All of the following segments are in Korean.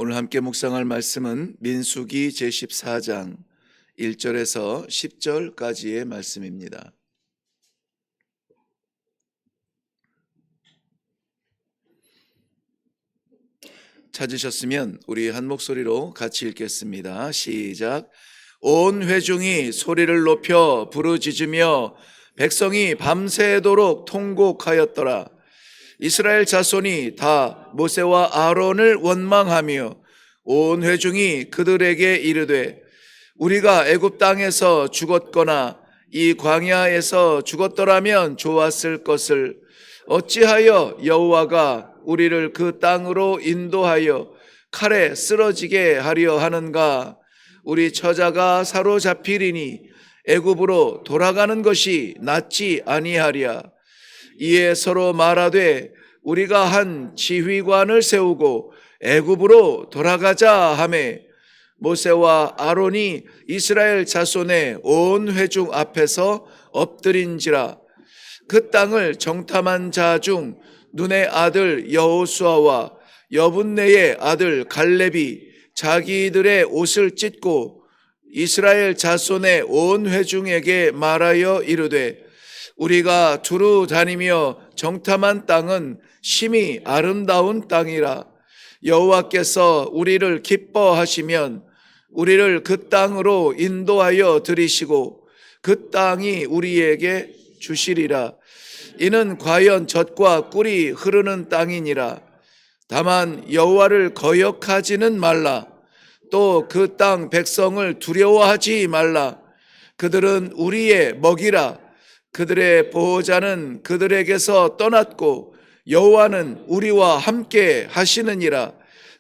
오늘 함께 묵상할 말씀은 민수기 제14장 1절에서 10절까지의 말씀입니다. 찾으셨으면 우리 한 목소리로 같이 읽겠습니다. 시작. 온 회중이 소리를 높여 부르짖으며 백성이 밤새도록 통곡하였더라. 이스라엘 자손이 다 모세와 아론을 원망하며 온 회중이 그들에게 이르되 우리가 애굽 땅에서 죽었거나 이 광야에서 죽었더라면 좋았을 것을 어찌하여 여호와가 우리를 그 땅으로 인도하여 칼에 쓰러지게 하려 하는가? 우리 처자가 사로잡히리니 애굽으로 돌아가는 것이 낫지 아니하랴. 이에 서로 말하되 우리가 한 지휘관을 세우고 애굽으로 돌아가자 하매 모세와 아론이 이스라엘 자손의 온 회중 앞에서 엎드린지라. 그 땅을 정탐한 자 중 눈의 아들 여호수아와 여분네의 아들 갈렙이 자기들의 옷을 찢고 이스라엘 자손의 온 회중에게 말하여 이르되 우리가 두루 다니며 정탐한 땅은 심히 아름다운 땅이라. 여호와께서 우리를 기뻐하시면 우리를 그 땅으로 인도하여 들이시고 그 땅이 우리에게 주시리라. 이는 과연 젖과 꿀이 흐르는 땅이니라. 다만 여호와를 거역하지는 말라. 또 그 땅 백성을 두려워하지 말라. 그들은 우리의 먹이라. 그들의 보호자는 그들에게서 떠났고 여호와는 우리와 함께 하시느니라.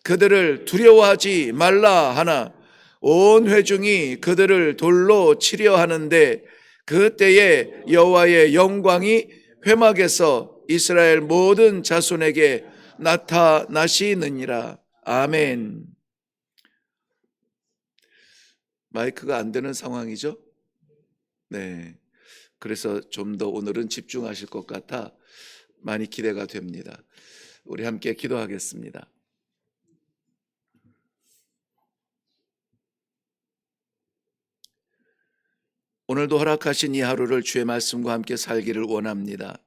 그들을 두려워하지 말라 하나 온 회중이 그들을 돌로 치려 하는데 그때에 여호와의 영광이 회막에서 이스라엘 모든 자손에게 나타나시느니라. 아멘. 마이크가 안 되는 상황이죠? 네. 그래서 좀 더 오늘은 집중하실 것 같아 많이 기대가 됩니다. 우리 함께 기도하겠습니다. 오늘도 허락하신 이 하루를 주의 말씀과 함께 살기를 원합니다.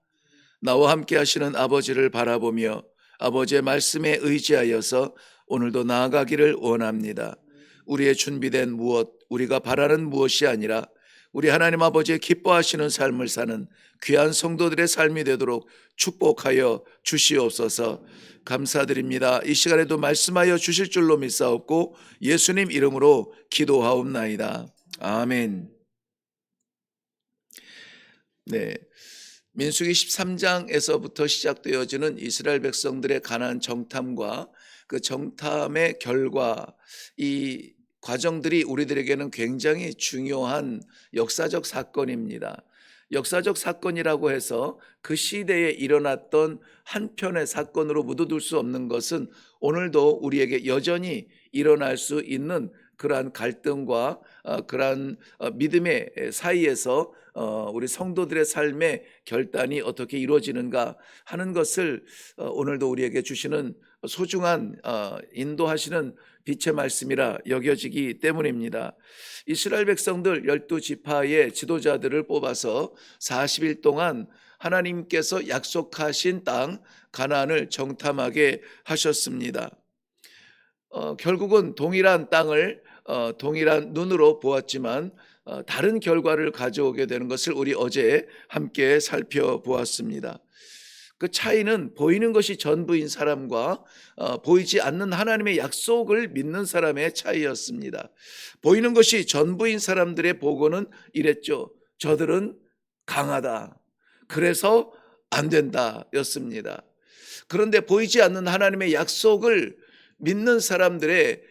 나와 함께 하시는 아버지를 바라보며 아버지의 말씀에 의지하여서 오늘도 나아가기를 원합니다. 우리의 준비된 무엇, 우리가 바라는 무엇이 아니라 우리 하나님 아버지의 기뻐하시는 삶을 사는 귀한 성도들의 삶이 되도록 축복하여 주시옵소서. 감사드립니다. 이 시간에도 말씀하여 주실 줄로 믿사옵고 예수님 이름으로 기도하옵나이다. 아멘. 네, 민수기 13장에서부터 시작되어지는 이스라엘 백성들의 가나안 정탐과 그 정탐의 결과, 이 과정들이 우리들에게는 굉장히 중요한 역사적 사건입니다. 역사적 사건이라고 해서 그 시대에 일어났던 한편의 사건으로 묻어둘 수 없는 것은 오늘도 우리에게 여전히 일어날 수 있는 그러한 갈등과 그러한 믿음의 사이에서 우리 성도들의 삶의 결단이 어떻게 이루어지는가 하는 것을 오늘도 우리에게 주시는 소중한 인도하시는 빛의 말씀이라 여겨지기 때문입니다. 이스라엘 백성들 12지파의 지도자들을 뽑아서 40일 동안 하나님께서 약속하신 땅 가나안을 정탐하게 하셨습니다. 결국은 동일한 땅을 동일한 눈으로 보았지만 다른 결과를 가져오게 되는 것을 우리 어제 함께 살펴보았습니다. 그 차이는 보이는 것이 전부인 사람과 보이지 않는 하나님의 약속을 믿는 사람의 차이였습니다. 보이는 것이 전부인 사람들의 보고는 이랬죠. 저들은 강하다. 그래서 안 된다 였습니다. 그런데 보이지 않는 하나님의 약속을 믿는 사람들의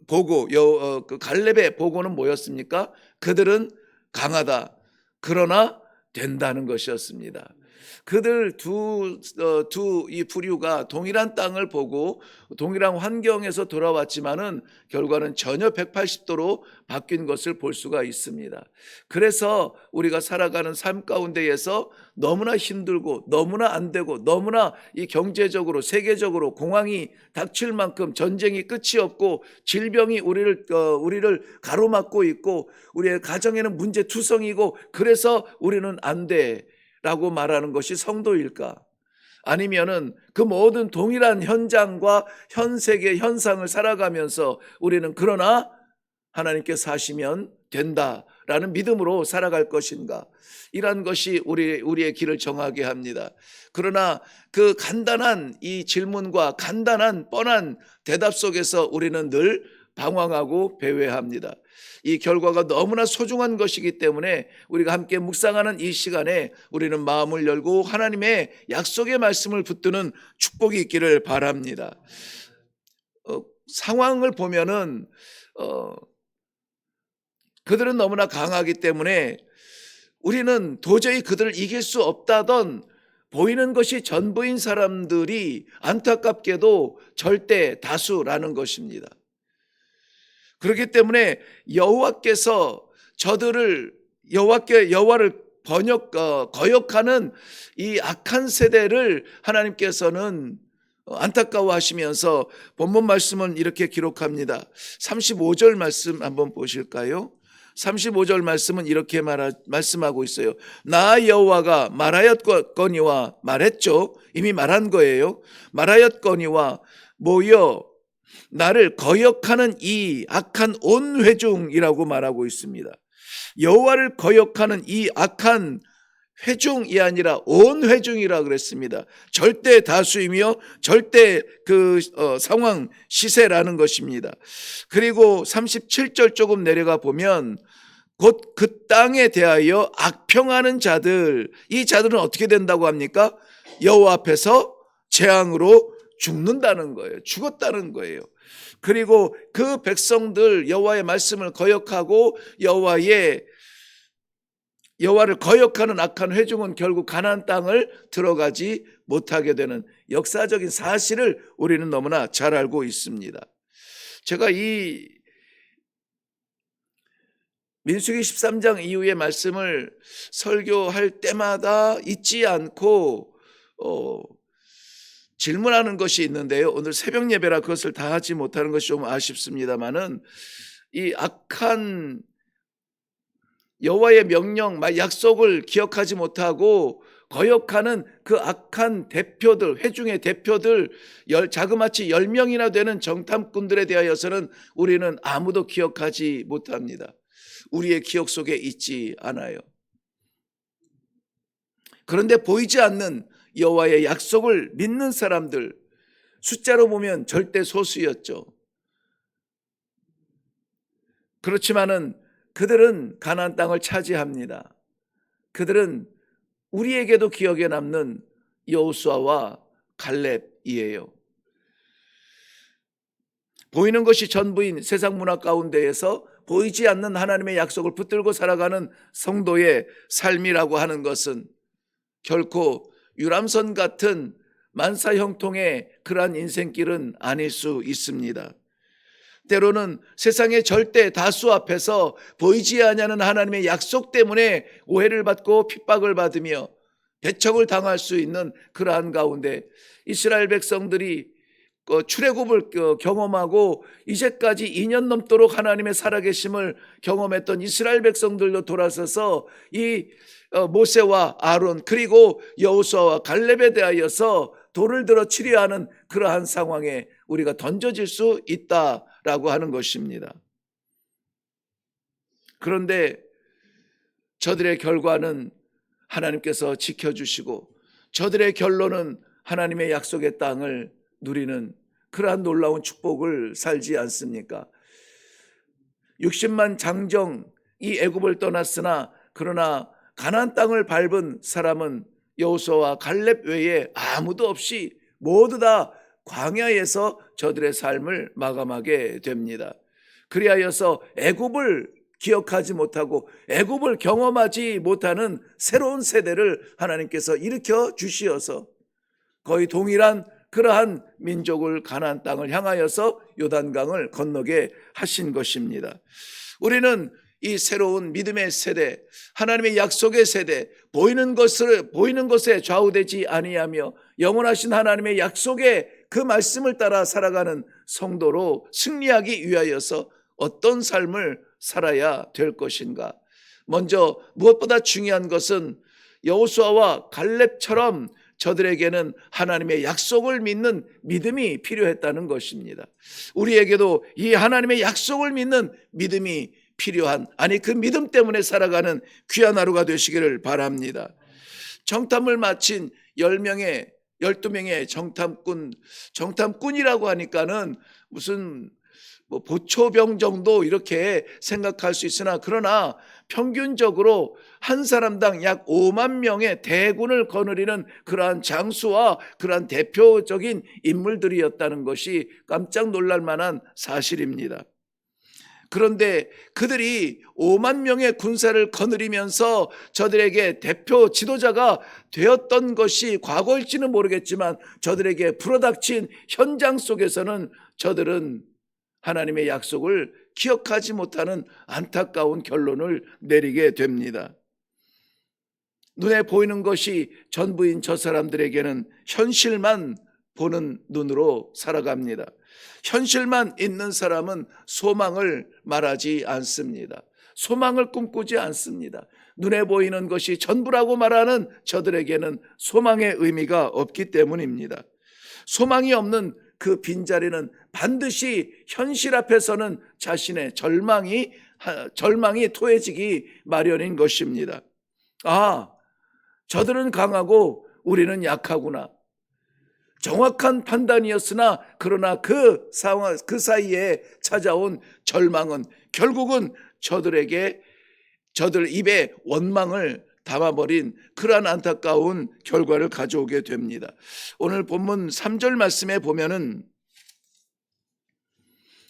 보고, 그 갈렙의 보고는 뭐였습니까? 그들은 강하다. 그러나 된다는 것이었습니다. 그들 이 부류가 동일한 땅을 보고 동일한 환경에서 돌아왔지만은 결과는 전혀 180도로 바뀐 것을 볼 수가 있습니다. 그래서 우리가 살아가는 삶 가운데에서 너무나 힘들고 너무나 안 되고 너무나 이 경제적으로 세계적으로 공황이 닥칠 만큼 전쟁이 끝이 없고 질병이 우리를 가로막고 있고 우리의 가정에는 문제투성이고 그래서 우리는 안 돼. 라고 말하는 것이 성도일까? 아니면은 그 모든 동일한 현장과 현 세계 현상을 살아가면서 우리는 그러나 하나님께서 하시면 된다라는 믿음으로 살아갈 것인가? 이런 것이 우리의 길을 정하게 합니다. 그러나 그 간단한 이 질문과 간단한 뻔한 대답 속에서 우리는 늘 방황하고 배회합니다. 이 결과가 너무나 소중한 것이기 때문에 우리가 함께 묵상하는 이 시간에 우리는 마음을 열고 하나님의 약속의 말씀을 붙드는 축복이 있기를 바랍니다. 상황을 보면은 그들은 너무나 강하기 때문에 우리는 도저히 그들을 이길 수 없다던 보이는 것이 전부인 사람들이 안타깝게도 절대 다수라는 것입니다. 그렇기 때문에 여호와께서 저들을 여호와를 거역하는 이 악한 세대를 하나님께서는 안타까워하시면서 본문 말씀은 이렇게 기록합니다. 35절 말씀 한번 보실까요? 35절 말씀은 이렇게 말씀하고 있어요. 나 여호와가 말하였거니와 말했죠. 이미 말한 거예요. 말하였거니와 모여 나를 거역하는 이 악한 온 회중이라고 말하고 있습니다. 여호와를 거역하는 이 악한 회중이 아니라 온 회중이라 그랬습니다. 절대 다수이며 절대 상황 시세라는 것입니다. 그리고 37절 조금 내려가 보면 곧 그 땅에 대하여 악평하는 자들, 이 자들은 어떻게 된다고 합니까? 여호와 앞에서 재앙으로 죽는다는 거예요. 죽었다는 거예요. 그리고 그 백성들 여호와의 말씀을 거역하고 여호와를 거역하는 악한 회중은 결국 가나안 땅을 들어가지 못하게 되는 역사적인 사실을 우리는 너무나 잘 알고 있습니다. 제가 이 민수기 13장 이후의 말씀을 설교할 때마다 잊지 않고 질문하는 것이 있는데요. 오늘 새벽 예배라 그것을 다 하지 못하는 것이 좀 아쉽습니다만은 이 악한 여호와의 명령, 약속을 기억하지 못하고 거역하는 그 악한 대표들, 회중의 대표들 자그마치 10명이나 되는 정탐꾼들에 대하여서는 우리는 아무도 기억하지 못합니다. 우리의 기억 속에 있지 않아요. 그런데 보이지 않는 여호와의 약속을 믿는 사람들, 숫자로 보면 절대 소수였죠. 그렇지만은 그들은 가나안 땅을 차지합니다. 그들은 우리에게도 기억에 남는 여호수아와 갈렙이에요. 보이는 것이 전부인 세상 문화 가운데에서 보이지 않는 하나님의 약속을 붙들고 살아가는 성도의 삶이라고 하는 것은 결코 유람선 같은 만사형통의 그러한 인생길은 아닐 수 있습니다. 때로는 세상의 절대 다수 앞에서 보이지 아니하는 하나님의 약속 때문에 오해를 받고 핍박을 받으며 배척을 당할 수 있는 그러한 가운데 이스라엘 백성들이 출애굽을 경험하고 이제까지 2년 넘도록 하나님의 살아계심을 경험했던 이스라엘 백성들도 돌아서서 이 모세와 아론 그리고 여호수아와 갈렙에 대하여서 돌을 들어 치려 하는 그러한 상황에 우리가 던져질 수 있다라고 하는 것입니다. 그런데 저들의 결과는 하나님께서 지켜주시고 저들의 결론은 하나님의 약속의 땅을 누리는 그러한 놀라운 축복을 살지 않습니까? 60만 장정 이 애굽을 떠났으나 그러나 가나안 땅을 밟은 사람은 여호수아와 갈렙 외에 아무도 없이 모두 다 광야에서 저들의 삶을 마감하게 됩니다. 그리하여서 애굽을 기억하지 못하고 애굽을 경험하지 못하는 새로운 세대를 하나님께서 일으켜 주시어서 거의 동일한 그러한 민족을 가나안 땅을 향하여서 요단강을 건너게 하신 것입니다. 우리는 이 새로운 믿음의 세대, 하나님의 약속의 세대, 보이는 것에 좌우되지 아니하며 영원하신 하나님의 약속의 그 말씀을 따라 살아가는 성도로 승리하기 위하여서 어떤 삶을 살아야 될 것인가? 먼저 무엇보다 중요한 것은 여호수아와 갈렙처럼 저들에게는 하나님의 약속을 믿는 믿음이 필요했다는 것입니다. 우리에게도 이 하나님의 약속을 믿는 믿음이 필요한, 그 믿음 때문에 살아가는 귀한 하루가 되시기를 바랍니다. 정탐을 마친 12명의 정탐꾼이라고 하니까는 무슨 보초병 정도 이렇게 생각할 수 있으나, 그러나 평균적으로 한 사람당 약 5만 명의 대군을 거느리는 그러한 장수와 그러한 대표적인 인물들이었다는 것이 깜짝 놀랄 만한 사실입니다. 그런데 그들이 5만 명의 군사를 거느리면서 저들에게 대표 지도자가 되었던 것이 과거일지는 모르겠지만, 저들에게 불어닥친 현장 속에서는 저들은 하나님의 약속을 기억하지 못하는 안타까운 결론을 내리게 됩니다. 눈에 보이는 것이 전부인 저 사람들에게는 현실만 보는 눈으로 살아갑니다. 현실만 있는 사람은 소망을 말하지 않습니다. 소망을 꿈꾸지 않습니다. 눈에 보이는 것이 전부라고 말하는 저들에게는 소망의 의미가 없기 때문입니다. 소망이 없는 그 빈자리는 반드시 현실 앞에서는 자신의 절망이 토해지기 마련인 것입니다. 저들은 강하고 우리는 약하구나. 정확한 판단이었으나, 그러나 그 상황, 그 사이에 찾아온 절망은 결국은 저들 입에 원망을 담아버린 그러한 안타까운 결과를 가져오게 됩니다. 오늘 본문 3절 말씀에 보면은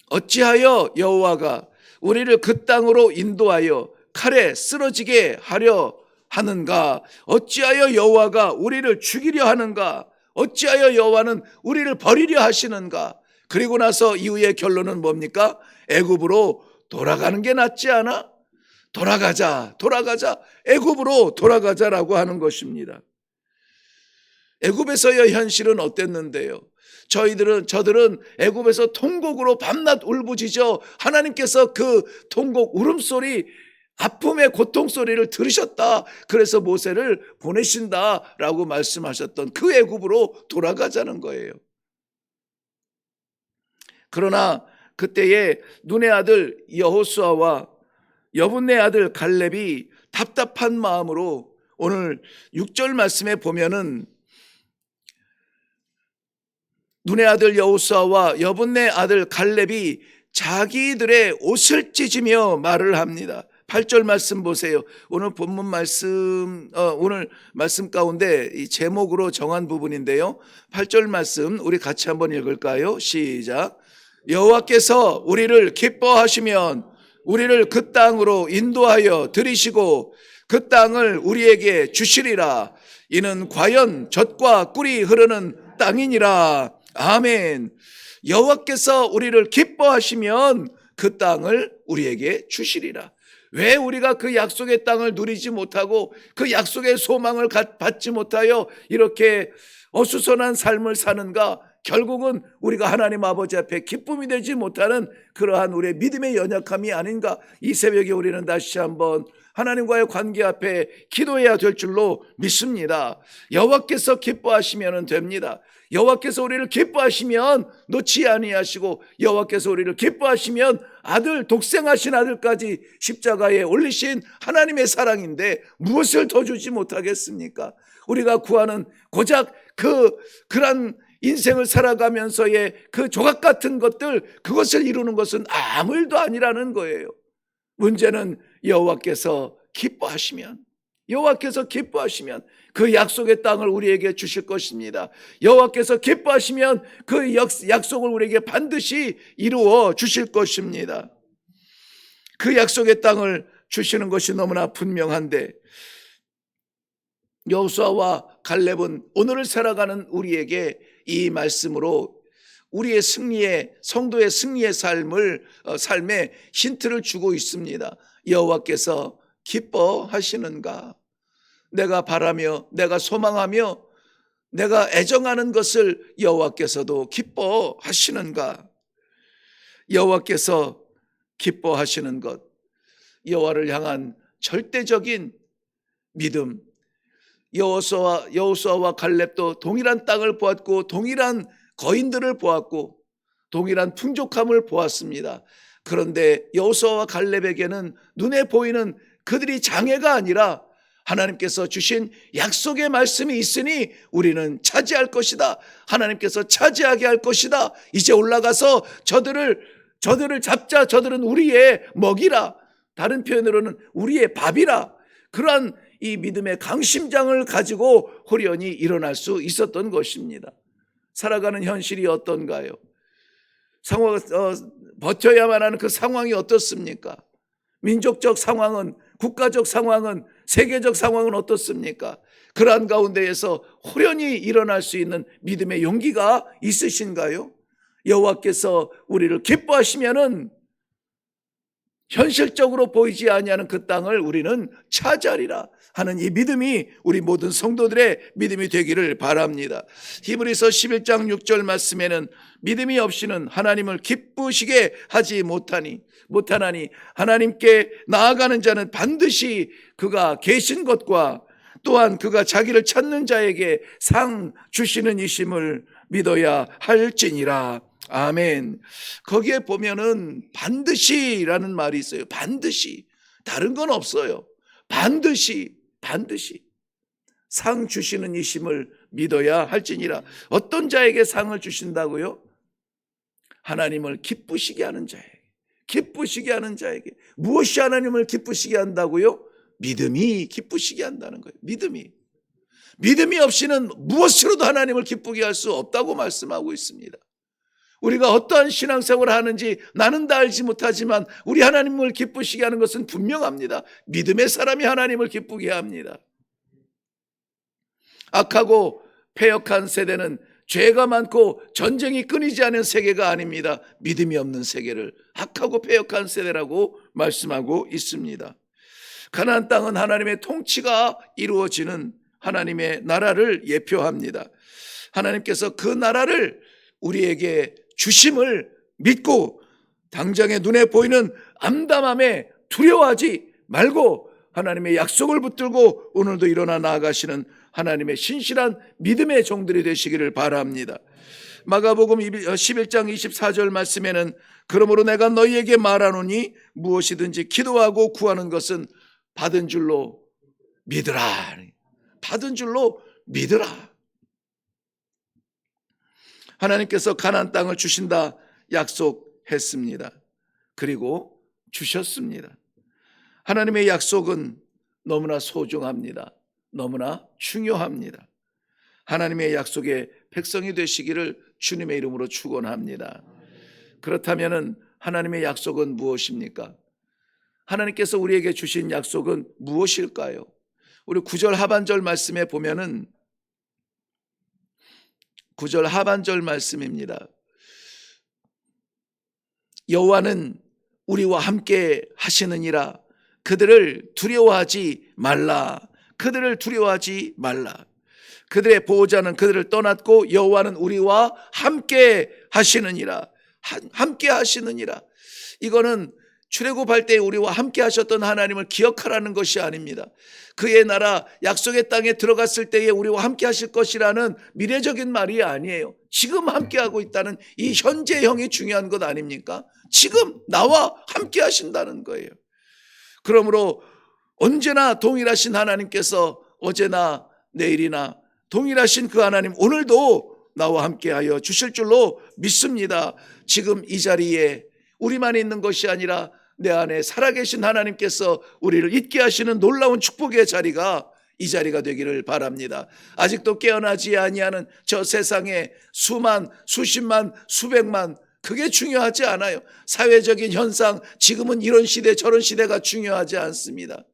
어찌하여 여호와가 우리를 그 땅으로 인도하여 칼에 쓰러지게 하려 하는가? 어찌하여 여호와가 우리를 죽이려 하는가? 어찌하여 여호와는 우리를 버리려 하시는가? 그리고 나서 이후의 결론은 뭡니까? 애굽으로 돌아가는 게 낫지 않아? 돌아가자. 애굽으로 돌아가자라고 하는 것입니다. 애굽에서의 현실은 어땠는데요? 저들은 애굽에서 통곡으로 밤낮 울부짖어 하나님께서 그 통곡 울음소리, 아픔의 고통소리를 들으셨다. 그래서 모세를 보내신다라고 말씀하셨던 그 애굽으로 돌아가자는 거예요. 그러나 그때에 눈의 아들 여호수아와 여분네 아들 갈렙이 답답한 마음으로, 오늘 6절 말씀에 보면은 눈의 아들 여호수아와 여분네 아들 갈렙이 자기들의 옷을 찢으며 말을 합니다. 8절 말씀 보세요. 오늘 본문 말씀, 오늘 말씀 가운데 이 제목으로 정한 부분인데요. 8절 말씀 우리 같이 한번 읽을까요? 시작. 여호와께서 우리를 기뻐하시면 우리를 그 땅으로 인도하여 들이시고 그 땅을 우리에게 주시리라. 이는 과연 젖과 꿀이 흐르는 땅이니라. 아멘. 여호와께서 우리를 기뻐하시면 그 땅을 우리에게 주시리라. 왜 우리가 그 약속의 땅을 누리지 못하고 그 약속의 소망을 받지 못하여 이렇게 어수선한 삶을 사는가? 결국은 우리가 하나님 아버지 앞에 기쁨이 되지 못하는 그러한 우리의 믿음의 연약함이 아닌가? 이 새벽에 우리는 다시 한번 하나님과의 관계 앞에 기도해야 될 줄로 믿습니다. 여호와께서 기뻐하시면 됩니다. 여호와께서 우리를 기뻐하시면 놓지 아니하시고, 여호와께서 우리를 기뻐하시면 독생하신 아들까지 십자가에 올리신 하나님의 사랑인데 무엇을 더 주지 못하겠습니까? 우리가 구하는 고작 그런 인생을 살아가면서의 그 조각 같은 것들, 그것을 이루는 것은 아무 일도 아니라는 거예요. 문제는 여호와께서 기뻐하시면 그 약속의 땅을 우리에게 주실 것입니다. 여호와께서 기뻐하시면 그 약속을 우리에게 반드시 이루어 주실 것입니다. 그 약속의 땅을 주시는 것이 너무나 분명한데, 여호수아와 갈렙은 오늘을 살아가는 우리에게 이 말씀으로 우리의 승리의, 성도의 승리의 삶에 힌트를 주고 있습니다. 여호와께서 기뻐하시는가? 내가 바라며 내가 소망하며 내가 애정하는 것을 여호와께서도 기뻐하시는가? 여호와께서 기뻐하시는 것, 여호와를 향한 절대적인 믿음. 여호수아와 갈렙도 동일한 땅을 보았고 동일한 거인들을 보았고 동일한 풍족함을 보았습니다. 그런데 여호수아와 갈렙에게는 눈에 보이는 그들이 장애가 아니라 하나님께서 주신 약속의 말씀이 있으니 우리는 차지할 것이다. 하나님께서 차지하게 할 것이다. 이제 올라가서 저들을 잡자. 저들은 우리의 먹이라. 다른 표현으로는 우리의 밥이라. 그러한 이 믿음의 강심장을 가지고 호련히 일어날 수 있었던 것입니다. 살아가는 현실이 어떤가요? 버텨야만 하는 그 상황이 어떻습니까? 민족적 상황은, 국가적 상황은, 세계적 상황은 어떻습니까? 그러한 가운데에서 호련히 일어날 수 있는 믿음의 용기가 있으신가요? 여호와께서 우리를 기뻐하시면은 현실적으로 보이지 아니하는 그 땅을 우리는 차지하리라 하는 이 믿음이 우리 모든 성도들의 믿음이 되기를 바랍니다. 히브리서 11장 6절 말씀에는 믿음이 없이는 하나님을 기쁘시게 하지 못하나니 하나님께 나아가는 자는 반드시 그가 계신 것과 또한 그가 자기를 찾는 자에게 상 주시는 이심을 믿어야 할지니라. 아멘. 거기에 보면은 반드시라는 말이 있어요. 반드시. 다른 건 없어요. 반드시 상 주시는 이심을 믿어야 할지니라. 어떤 자에게 상을 주신다고요? 하나님을 기쁘시게 하는 자에게. 무엇이 하나님을 기쁘시게 한다고요? 믿음이 기쁘시게 한다는 거예요. 믿음이 없이는 무엇으로도 하나님을 기쁘게 할 수 없다고 말씀하고 있습니다. 우리가 어떠한 신앙생활을 하는지 나는 다 알지 못하지만 우리 하나님을 기쁘시게 하는 것은 분명합니다. 믿음의 사람이 하나님을 기쁘게 합니다. 악하고 패역한 세대는 죄가 많고 전쟁이 끊이지 않은 세계가 아닙니다. 믿음이 없는 세계를 악하고 패역한 세대라고 말씀하고 있습니다. 가나안 땅은 하나님의 통치가 이루어지는 하나님의 나라를 예표합니다. 하나님께서 그 나라를 우리에게 주심을 믿고 당장의 눈에 보이는 암담함에 두려워하지 말고 하나님의 약속을 붙들고 오늘도 일어나 나아가시는 하나님의 신실한 믿음의 종들이 되시기를 바랍니다. 마가복음 11장 24절 말씀에는 그러므로 내가 너희에게 말하노니 무엇이든지 기도하고 구하는 것은 받은 줄로 믿으라. 받은 줄로 믿으라. 하나님께서 가나안 땅을 주신다 약속했습니다. 그리고 주셨습니다. 하나님의 약속은 너무나 소중합니다. 너무나 중요합니다. 하나님의 약속의 백성이 되시기를 주님의 이름으로 축원합니다. 그렇다면 하나님의 약속은 무엇입니까? 하나님께서 우리에게 주신 약속은 무엇일까요? 우리 9절 하반절 말씀에 보면은 9절 하반절 말씀입니다. 여호와는 우리와 함께 하시느니라. 그들을 두려워하지 말라. 그들의 보호자는 그들을 떠났고 여호와는 우리와 함께 하시느니라. 함께 하시느니라. 이거는 출애굽할 때 우리와 함께 하셨던 하나님을 기억하라는 것이 아닙니다. 그의 나라 약속의 땅에 들어갔을 때에 우리와 함께 하실 것이라는 미래적인 말이 아니에요. 지금 함께 하고 있다는 이 현재형이 중요한 것 아닙니까? 지금 나와 함께 하신다는 거예요. 그러므로 언제나 동일하신 하나님께서 어제나 내일이나 동일하신 그 하나님 오늘도 나와 함께하여 주실 줄로 믿습니다. 지금 이 자리에 우리만 있는 것이 아니라 내 안에 살아계신 하나님께서 우리를 있게 하시는 놀라운 축복의 자리가 이 자리가 되기를 바랍니다. 아직도 깨어나지 아니하는 저 세상에 수만, 수십만, 수백만 그게 중요하지 않아요. 사회적인 현상, 지금은 이런 시대 저런 시대가 중요하지 않습니다.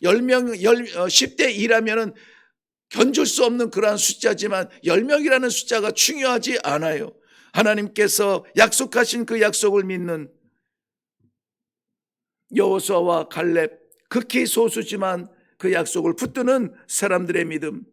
10대 2라면 견줄 수 없는 그러한 숫자지만 10명이라는 숫자가 중요하지 않아요. 하나님께서 약속하신 그 약속을 믿는 여호수아와 갈렙, 극히 소수지만 그 약속을 붙드는 사람들의 믿음.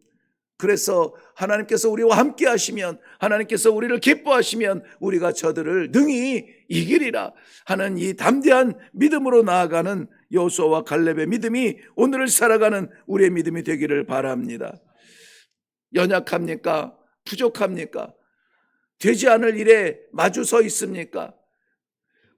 그래서 하나님께서 우리와 함께 하시면, 하나님께서 우리를 기뻐하시면 우리가 저들을 능히 이기리라 하는 이 담대한 믿음으로 나아가는 여호수아와 갈렙의 믿음이 오늘을 살아가는 우리의 믿음이 되기를 바랍니다. 연약합니까? 부족합니까? 되지 않을 일에 마주 서 있습니까?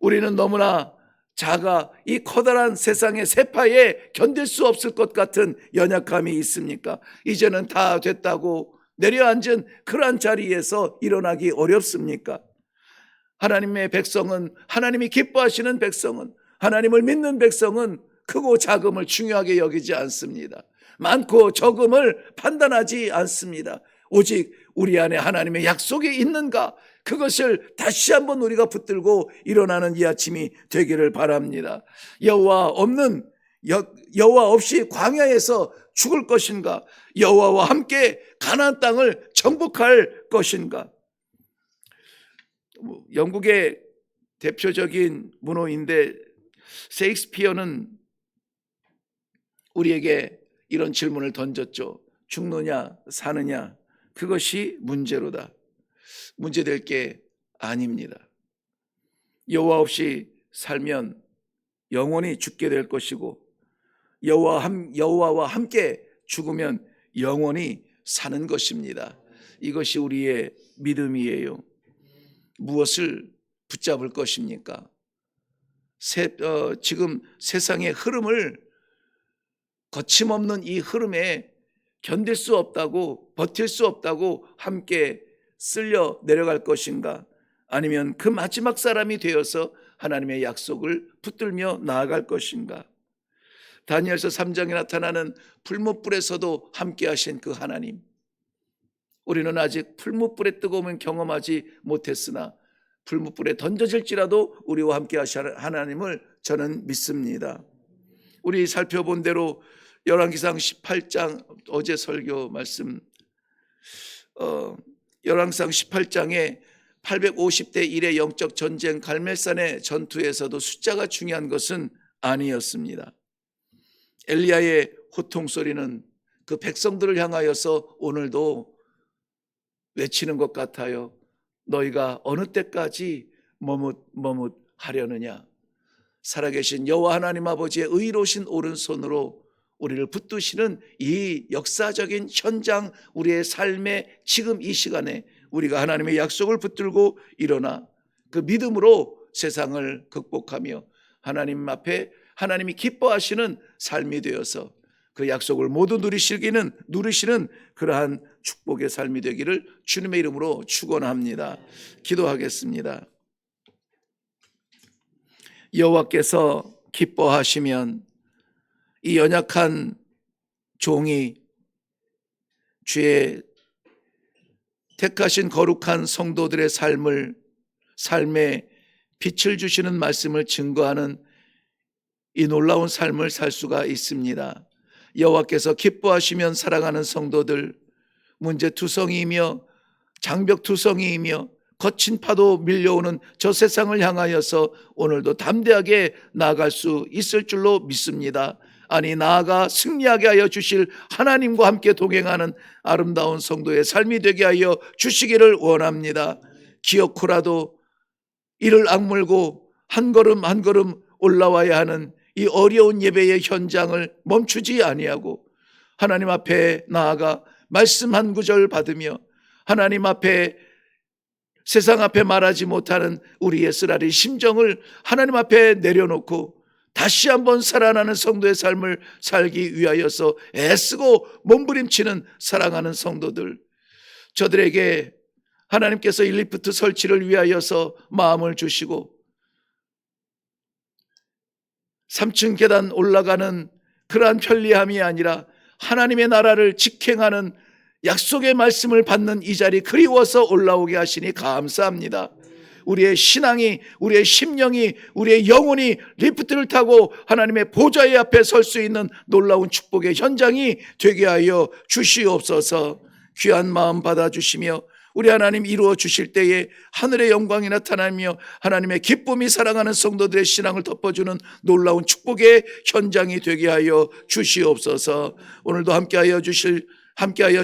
우리는 너무나 작아 이 커다란 세상의 세파에 견딜 수 없을 것 같은 연약함이 있습니까? 이제는 다 됐다고 내려앉은 그러한 자리에서 일어나기 어렵습니까? 하나님의 백성은, 하나님이 기뻐하시는 백성은, 하나님을 믿는 백성은 크고 작음을 중요하게 여기지 않습니다. 많고 적음을 판단하지 않습니다. 오직 우리 안에 하나님의 약속이 있는가, 그것을 다시 한번 우리가 붙들고 일어나는 이 아침이 되기를 바랍니다. 여호와 없이 광야에서 죽을 것인가, 여호와와 함께 가나안 땅을 정복할 것인가. 영국의 대표적인 문호인데 셰익스피어는 우리에게 이런 질문을 던졌죠. 죽느냐 사느냐, 그것이 문제로다. 문제될 게 아닙니다. 여호와 없이 살면 영원히 죽게 될 것이고, 여호와와 함께 죽으면 영원히 사는 것입니다. 이것이 우리의 믿음이에요. 무엇을 붙잡을 것입니까? 지금 세상의 흐름을, 거침없는 이 흐름에 견딜 수 없다고, 버틸 수 없다고 함께 쓸려 내려갈 것인가, 아니면 그 마지막 사람이 되어서 하나님의 약속을 붙들며 나아갈 것인가. 다니엘서 3장에 나타나는 풀무불에서도 함께 하신 그 하나님, 우리는 아직 풀무불의 뜨거움을 경험하지 못했으나 풀무불에 던져질지라도 우리와 함께 하신 하나님을 저는 믿습니다. 우리 살펴본 대로 열왕기상 18장, 어제 설교 말씀, 열왕기상 18장에 850대 1의 영적 전쟁 갈멜산의 전투에서도 숫자가 중요한 것은 아니었습니다. 엘리야의 호통 소리는 그 백성들을 향하여서 오늘도 외치는 것 같아요. 너희가 어느 때까지 머뭇하려느냐. 살아계신 여호와 하나님 아버지의 의로우신 오른손으로 우리를 붙드시는 이 역사적인 현장, 우리의 삶의 지금 이 시간에 우리가 하나님의 약속을 붙들고 일어나 그 믿음으로 세상을 극복하며 하나님 앞에 하나님이 기뻐하시는 삶이 되어서 그 약속을 모두 누리시는 그러한 축복의 삶이 되기를 주님의 이름으로 축원합니다. 기도하겠습니다. 여호와께서 기뻐하시면 이 연약한 종이 주의 택하신 거룩한 성도들의 삶에 빛을 주시는 말씀을 증거하는 이 놀라운 삶을 살 수가 있습니다. 여호와께서 기뻐하시면 사랑하는 성도들, 문제투성이이며 장벽투성이이며 거친 파도 밀려오는 저 세상을 향하여서 오늘도 담대하게 나아갈 수 있을 줄로 믿습니다. 아니, 나아가 승리하게 하여 주실 하나님과 함께 동행하는 아름다운 성도의 삶이 되게 하여 주시기를 원합니다. 기어코라도 이를 악물고 한 걸음 한 걸음 올라와야 하는 이 어려운 예배의 현장을 멈추지 아니하고 하나님 앞에 나아가 말씀 한 구절 받으며 하나님 앞에, 세상 앞에 말하지 못하는 우리의 쓰라린 심정을 하나님 앞에 내려놓고 다시 한번 살아나는 성도의 삶을 살기 위하여서 애쓰고 몸부림치는 사랑하는 성도들, 저들에게 하나님께서 일리프트 설치를 위하여서 마음을 주시고 3층 계단 올라가는 그러한 편리함이 아니라 하나님의 나라를 직행하는 약속의 말씀을 받는 이 자리 그리워서 올라오게 하시니 감사합니다. 우리의 신앙이, 우리의 심령이, 우리의 영혼이 리프트를 타고 하나님의 보좌의 앞에 설 수 있는 놀라운 축복의 현장이 되게 하여 주시옵소서. 귀한 마음 받아주시며 우리 하나님 이루어 주실 때에 하늘의 영광이 나타나며 하나님의 기쁨이 사랑하는 성도들의 신앙을 덮어주는 놀라운 축복의 현장이 되게 하여 주시옵소서. 오늘도 함께하여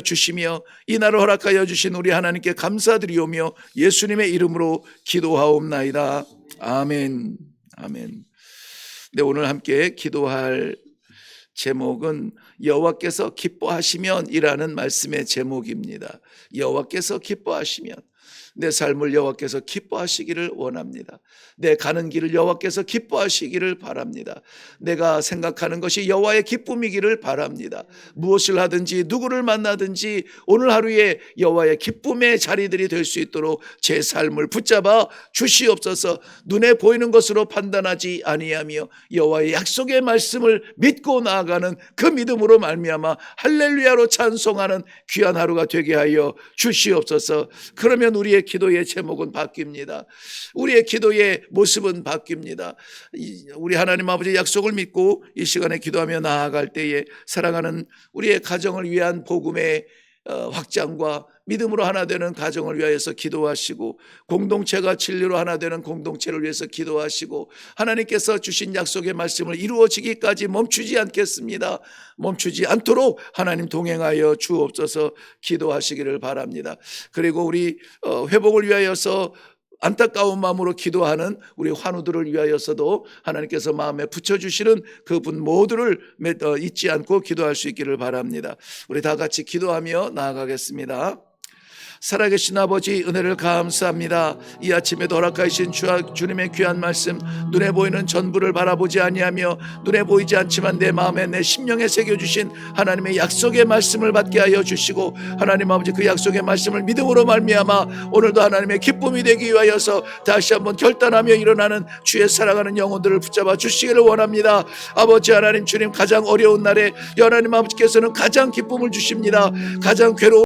주시며 이 날을 허락하여 주신 우리 하나님께 감사드리오며 예수님의 이름으로 기도하옵나이다. 아멘. 아멘. 네, 오늘 함께 기도할 제목은 여호와께서 기뻐하시면이라는 말씀의 제목입니다. 여호와께서 기뻐하시면, 내 삶을 여호와께서 기뻐하시기를 원합니다. 내 가는 길을 여호와께서 기뻐하시기를 바랍니다. 내가 생각하는 것이 여호와의 기쁨이기를 바랍니다. 무엇을 하든지 누구를 만나든지 오늘 하루에 여호와의 기쁨의 자리들이 될 수 있도록 제 삶을 붙잡아 주시옵소서. 눈에 보이는 것으로 판단하지 아니하며 여호와의 약속의 말씀을 믿고 나아가는 그 믿음으로 말미암아 할렐루야로 찬송하는 귀한 하루가 되게 하여 주시옵소서. 그러면 우리의 기도의 제목은 바뀝니다. 우리의 기도의 모습은 바뀝니다. 우리 하나님 아버지의 약속을 믿고 이 시간에 기도하며 나아갈 때에 사랑하는 우리의 가정을 위한 복음의 확장과 믿음으로 하나 되는 가정을 위하여서 기도하시고, 공동체가 진리로 하나 되는 공동체를 위해서 기도하시고, 하나님께서 주신 약속의 말씀을 이루어지기까지 멈추지 않겠습니다. 멈추지 않도록 하나님 동행하여 주옵소서. 기도하시기를 바랍니다. 그리고 우리 회복을 위하여서 안타까운 마음으로 기도하는 우리 환우들을 위하여서도 하나님께서 마음에 붙여주시는 그분 모두를 잊지 않고 기도할 수 있기를 바랍니다. 우리 다 같이 기도하며 나아가겠습니다. 살아계신 아버지, 은혜를 감사합니다. 이 아침에도 허락하신 주님의 귀한 말씀, 눈에 보이는 전부를 바라보지 아니하며 눈에 보이지 않지만 내 마음에 내 심령에 새겨주신 하나님의 약속의 말씀을 받게 하여 주시고, 하나님 아버지 그 약속의 말씀을 믿음으로 말미암아 오늘도 하나님의 기쁨이 되기 위하여서 다시 한번 결단하며 일어나는 주의 사랑하는 영혼들을 붙잡아 주시기를 원합니다. 아버지 하나님, 주님 가장 어려운 날에 하나님 아버지께서는 가장 기쁨을 주십니다. 가장 괴로운